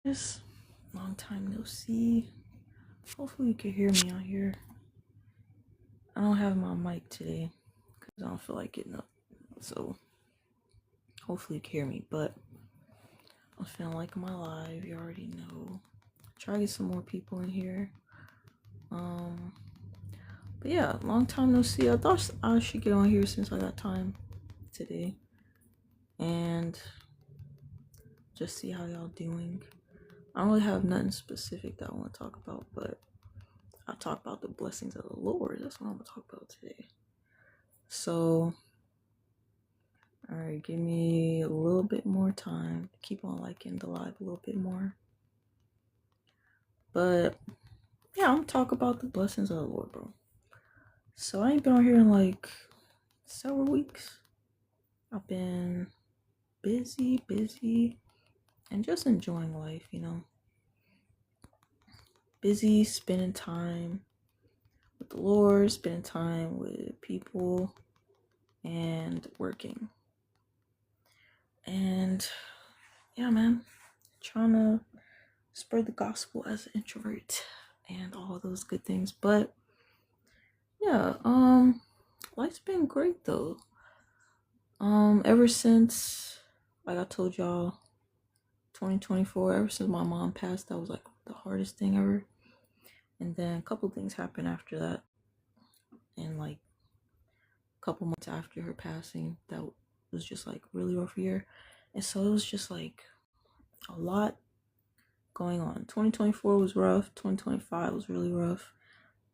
Yes, long time no see. Hopefully you can hear me out here. I don't have my mic today because I don't feel like getting up. So hopefully you can hear me. But I'm feeling like I'm alive. You already know. Try to get some more people in here. Um, but yeah, long time no see. I thought I should get on here since I got time today and just see how y'all doing. I don't really have nothing specific that I want to talk about, but I'll talk about the blessings of the Lord. That's what I'm gonna talk about today. So, all right, give me a little bit more time to keep on liking the live a little bit more. But yeah, I'm gonna talk about the blessings of the Lord, bro. So I ain't been on here in like several weeks. I've been busy, and just enjoying life, Busy spending time with the Lord, spending time with people, and working. And yeah, man, trying to spread the gospel as an introvert and all those good things. But yeah, life's been great though. Ever since, like I told y'all, 2024, ever since my mom passed, that was like the hardest thing ever. And then a couple things happened after that, and like a couple months after her passing, that was just like really rough year. And so it was just like a lot going on. 2024 was rough. 2025 was really rough.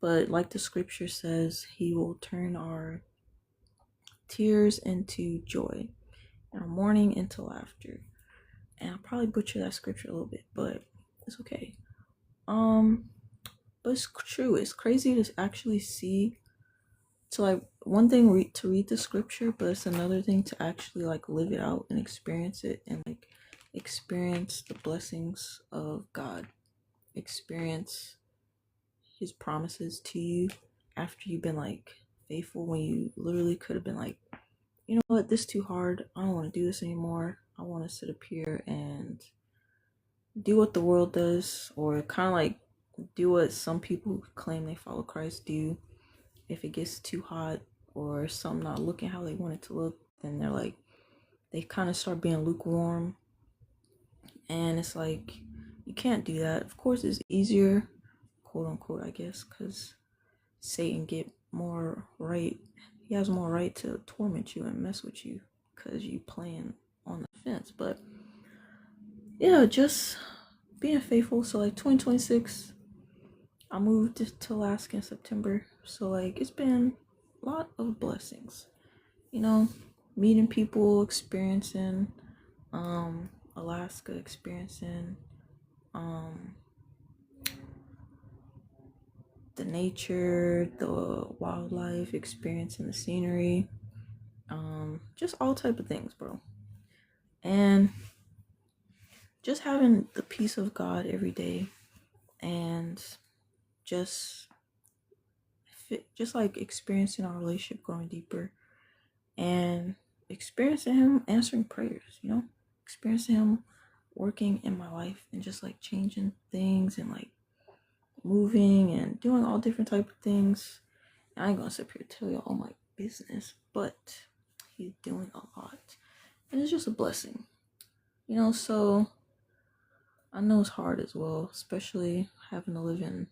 But like the scripture says, he will turn our tears into joy and our mourning into laughter. And I'll probably butcher that scripture a little bit, but it's okay. But it's true. It's crazy to actually see. So like one thing to read the scripture, but it's another thing to actually like live it out and experience it and like experience the blessings of God. Experience his promises to you after you've been like faithful when you literally could have been like, you know what, this is too hard. I don't want to do this anymore. I want to sit up here and do what the world does, or kind of like do what some people who claim they follow Christ do. If it gets too hot or something not looking how they want it to look, then they're like, they kind of start being lukewarm. And it's like, you can't do that. Of course, it's easier, quote unquote, I guess, because Satan get more right. He has more right to torment you and mess with you because you playing on the fence. But yeah, just being faithful. So like 2026, I moved to Alaska in September. So like it's been a lot of blessings. Meeting people, experiencing Alaska, experiencing um the nature, the wildlife, experiencing the scenery, just all type of things, bro. And just having the peace of God every day, and just just like experiencing our relationship growing deeper, and experiencing him answering prayers, experiencing him working in my life and just like changing things and like moving and doing all different type of things. I ain't gonna sit here and tell you all my business, but he's doing a lot. And it's just a blessing. So I know it's hard as well, especially having to live in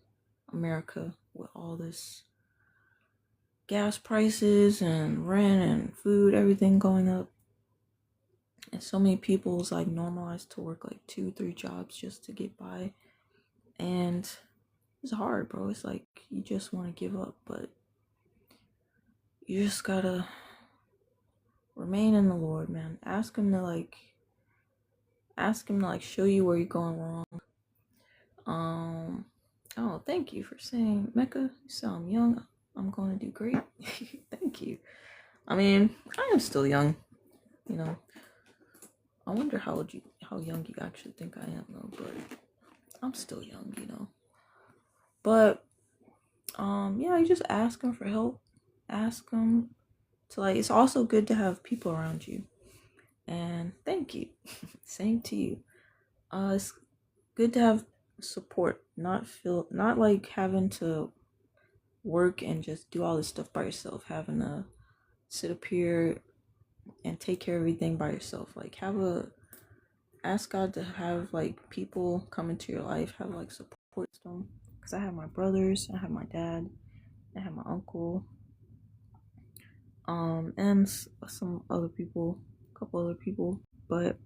America with all this gas prices and rent and food, everything going up. And so many people's like normalized to work like 2-3 jobs just to get by. And it's hard, bro. It's like you just want to give up, but you just gotta remain in the Lord, man. Ask him to like show you where you're going wrong. Oh, thank you for saying, Mecca, you sound young. I'm going to do great. Thank you. I mean, I am still young, you know. I wonder how young you actually think I am though, but I'm still young. But yeah, you just ask him for help. Ask him to like, it's also good to have people around you. And thank you. Same to you. It's good to have support, not like having to work and just do all this stuff by yourself, having to sit up here and take care of everything by yourself. Like ask God to have like people come into your life, have like support system. Because I have my brothers, I have my dad, I have my uncle, and some other people, a couple other people. But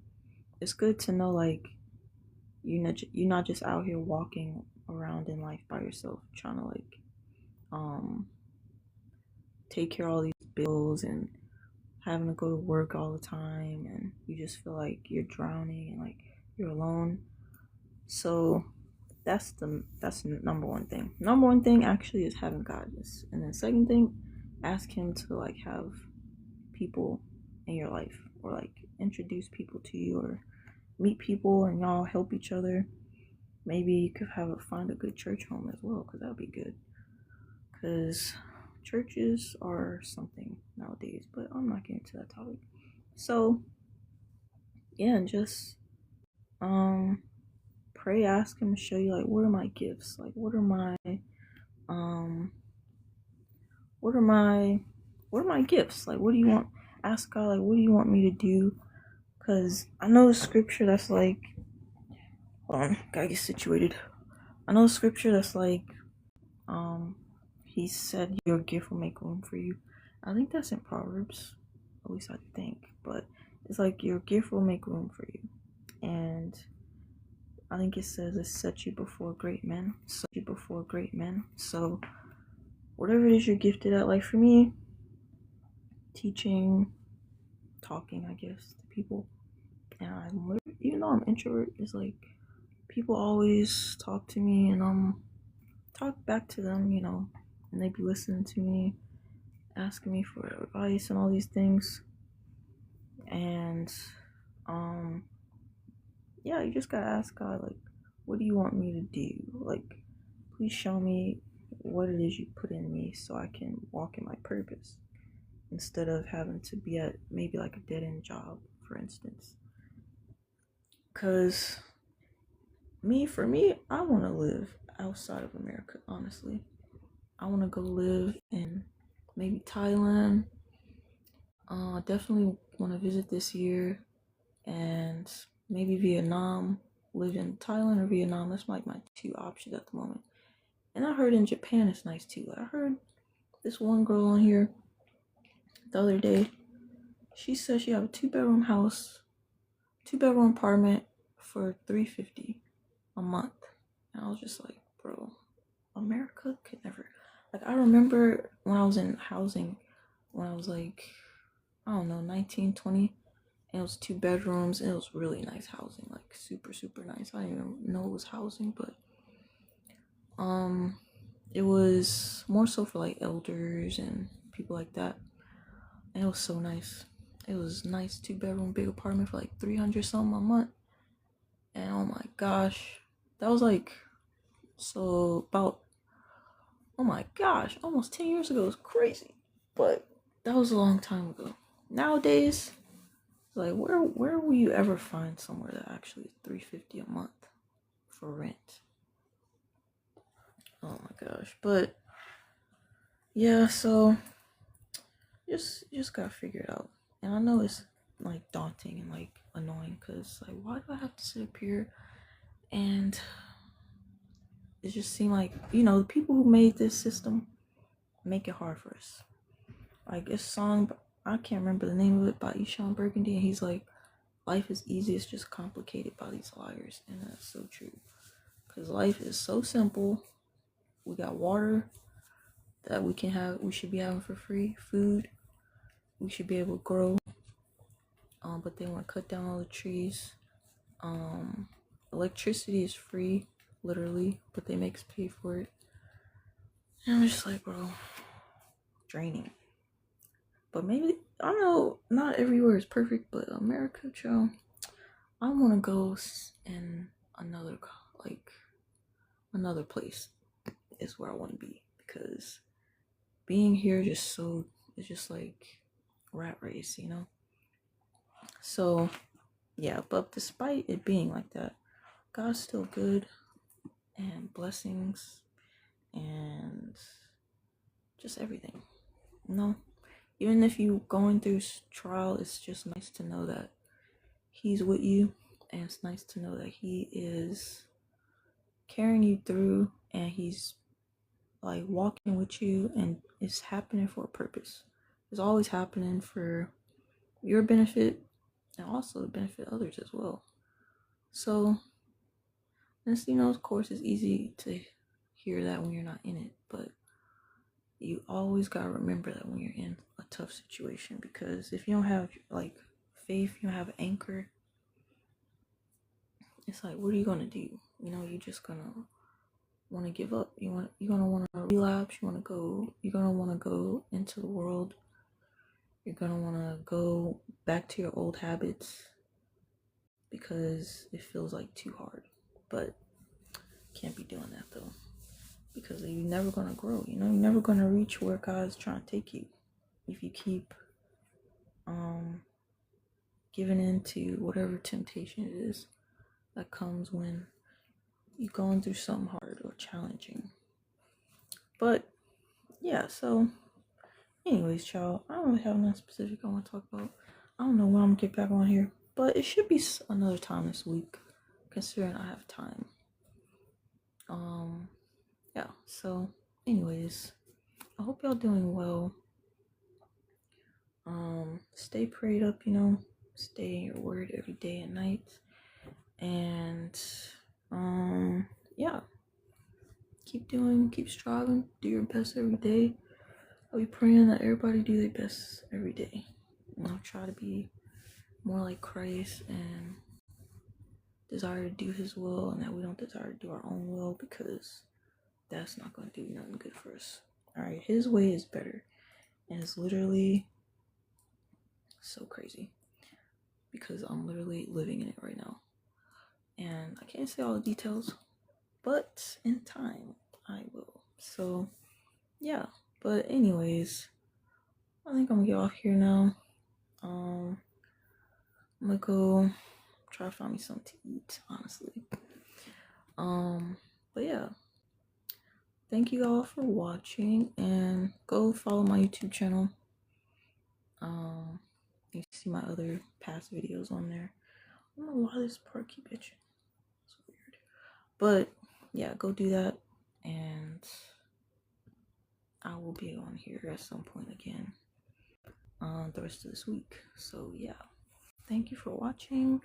it's good to know like you're not just out here walking around in life by yourself, trying to like um take care of all these bills and having to go to work all the time, and you just feel like you're drowning and like you're alone. So that's number one thing. Number one thing actually is having guidance, and then second thing, ask him to like have people in your life, or like introduce people to you, or meet people and y'all help each other. Maybe you could find a good church home as well, because that would be good. Because churches are something nowadays, but I'm not getting to that topic. So yeah, and just pray, ask him to show you like what are my gifts, like um what are my gifts, like what do you want, ask God like what do you want me to do, because I know the scripture that's like, hold on, gotta get situated. I know the scripture that's like, he said your gift will make room for you. I think that's in Proverbs, at least I think, but it's like your gift will make room for you. And I think it says it set you before great men. So whatever it is you're gifted at, like for me, teaching, talking, I guess, to people. And even though I'm introvert, it's like people always talk to me, and talk back to them, and they be listening to me, asking me for advice and all these things. And yeah, you just gotta ask God like, what do you want me to do? Like, please show me what it is you put in me so I can walk in my purpose, instead of having to be at maybe like a dead end job, for instance. Because for me, I want to live outside of America, honestly. I want to go live in maybe Thailand. Definitely want to visit this year, and maybe Vietnam. Live in Thailand or Vietnam. That's like my two options at the moment. And I heard in Japan it's nice too. I heard this one girl on here the other day. She said she have a 2-bedroom house, 2-bedroom apartment for $350 a month. And I was just like, bro, America could never. Like, I remember when I was in housing, when I was like, I don't know, 19, 20, and it was 2 bedrooms, and it was really nice housing, like super, super nice. I didn't even know it was housing, but it was more so for like elders and people like that. And it was so nice. It was nice 2-bedroom big apartment for like 300 something a month. And oh my gosh, that was like, so about, oh my gosh, almost 10 years ago. It was crazy, but that was a long time ago. Nowadays, like where will you ever find somewhere that actually is $350 a month for rent? Oh my gosh. But yeah, so just gotta figure it out. And I know it's like daunting and like annoying, because like, why do I have to sit up here? And it just seemed like, the people who made this system make it hard for us. Like, this song, I can't remember the name of it, by Eshon Burgundy, and he's like, life is easy, it's just complicated by these liars. And that's so true, because life is so simple. We got water that we should be having for free, food we should be able to grow, but they want to cut down all the trees. Electricity is free, literally, but they make us pay for it. And I'm just like, bro, draining. But maybe, I don't know, not everywhere is perfect, but America, Joe, I want to go in another place is where I want to be, because being here it's just like rat race. So yeah, but despite it being like that, God's still good, and blessings, and just everything. You know, even if you going through trial, it's just nice to know that He's with you, and it's nice to know that He is carrying you through, and He's like walking with you, and it's happening for a purpose. It's always happening for your benefit and also to benefit others as well. So, this, of course, it's easy to hear that when you're not in it, but you always gotta remember that when you're in a tough situation, because if you don't have like faith, you don't have anchor, it's like, what are you gonna do? You're just gonna want to give up. You're gonna want to relapse. You're gonna want to go into the world. You're gonna want to go back to your old habits because it feels like too hard. But can't be doing that though, because you're never gonna grow. You're never gonna reach where God's trying to take you if you keep giving in to whatever temptation it is that comes when you're going through something hard or challenging. But yeah, so anyways, child, I don't really have nothing specific I want to talk about. I don't know when I'm gonna get back on here, but it should be another time this week, considering I have time. Yeah, so anyways, I hope y'all doing well. Stay prayed up, stay in your word every day and night. And yeah. Keep striving, do your best every day. I'll be praying that everybody do their best every day. Try to be more like Christ and desire to do His will, and that we don't desire to do our own will, because that's not going to do nothing good for us. Alright, His way is better, and it's literally so crazy because I'm literally living in it right now, and I can't say all the details, but in time I will. So yeah, but anyways, I think I'm gonna get off here now. I'm gonna go try to find me something to eat, honestly. But yeah, thank you all for watching, and go follow my YouTube channel. You see my other past videos on there. I don't know why this part keep itching. It's weird. But yeah, go do that, and I will be on here at some point again the rest of this week. So yeah, thank you for watching,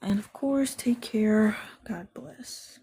and of course, take care. God bless.